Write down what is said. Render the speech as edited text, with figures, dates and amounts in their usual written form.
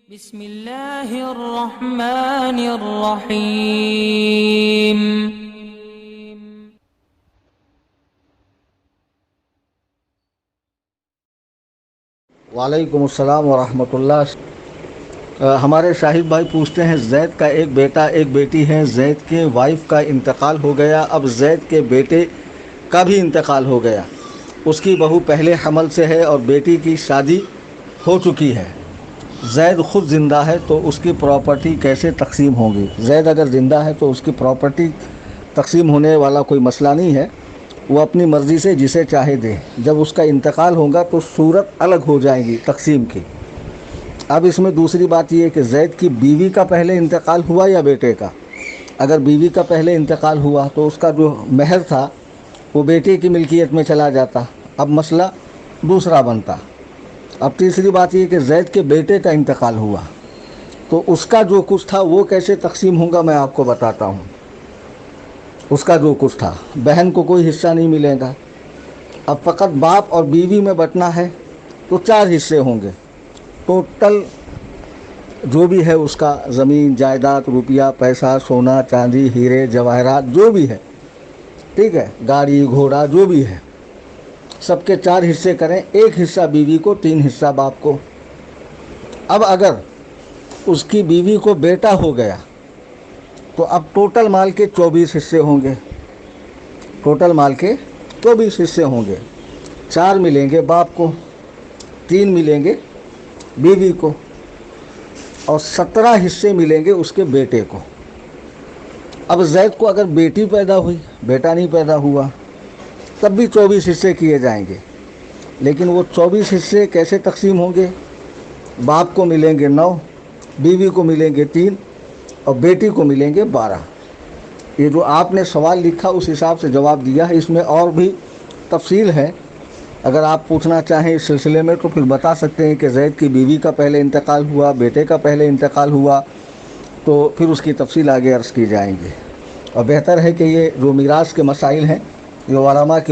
بسم اللہ الرحمن الرحیم۔ وعلیکم السلام ورحمۃ اللہ۔ ہمارے شاہد بھائی پوچھتے ہیں، زید کا ایک بیٹا ایک بیٹی ہے، زید کے وائف کا انتقال ہو گیا، اب زید کے بیٹے کا بھی انتقال ہو گیا، اس کی بہو پہلے حمل سے ہے اور بیٹی کی شادی ہو چکی ہے، زید خود زندہ ہے تو اس کی پراپرٹی کیسے تقسیم ہوگی؟ زید اگر زندہ ہے تو اس کی پراپرٹی تقسیم ہونے والا کوئی مسئلہ نہیں ہے، وہ اپنی مرضی سے جسے چاہے دے، جب اس کا انتقال ہوگا تو صورت الگ ہو جائے گی تقسیم کی۔ اب اس میں دوسری بات یہ ہے کہ زید کی بیوی کا پہلے انتقال ہوا یا بیٹے کا؟ اگر بیوی کا پہلے انتقال ہوا تو اس کا جو مہر تھا وہ بیٹے کی ملکیت میں چلا جاتا، اب مسئلہ دوسرا بنتا۔ اب تیسری بات یہ کہ زید کے بیٹے کا انتقال ہوا تو اس کا جو کچھ تھا وہ کیسے تقسیم ہوگا، میں آپ کو بتاتا ہوں۔ اس کا جو کچھ تھا، بہن کو کوئی حصہ نہیں ملے گا، اب فقط باپ اور بیوی میں بٹنا ہے تو 4 حصے ہوں گے، ٹوٹل جو بھی ہے اس کا زمین جائیداد، روپیہ پیسہ، سونا چاندی ہیرے جواہرات جو بھی ہے، ٹھیک ہے، گاڑی گھوڑا جو بھی ہے، سب کے 4 حصے کریں، 1 حصہ بیوی کو، 3 حصہ باپ کو۔ اب اگر اس کی بیوی کو بیٹا ہو گیا تو اب ٹوٹل مال کے 24 حصے ہوں گے، ٹوٹل مال کے 24 حصے ہوں گے، 4 ملیں گے باپ کو، 3 ملیں گے بیوی کو، اور 17 حصے ملیں گے اس کے بیٹے کو۔ اب زید کو اگر بیٹی پیدا ہوئی، بیٹا نہیں پیدا ہوا، تب بھی 24 حصے کیے جائیں گے، لیکن وہ 24 حصے کیسے تقسیم ہوں گے؟ باپ کو ملیں گے 9، بیوی کو ملیں گے 3 اور بیٹی کو ملیں گے 12۔ یہ جو آپ نے سوال لکھا اس حساب سے جواب دیا ہے، اس میں اور بھی تفصیل ہے، اگر آپ پوچھنا چاہیں اس سلسلے میں تو پھر بتا سکتے ہیں کہ زید کی بیوی کا پہلے انتقال ہوا، بیٹے کا پہلے انتقال ہوا، تو پھر اس کی تفصیل آگے عرض کی جائیں گی۔ اور بہتر ہے کہ یہ جو میراث کے مسائل ہیں یہ علماء کے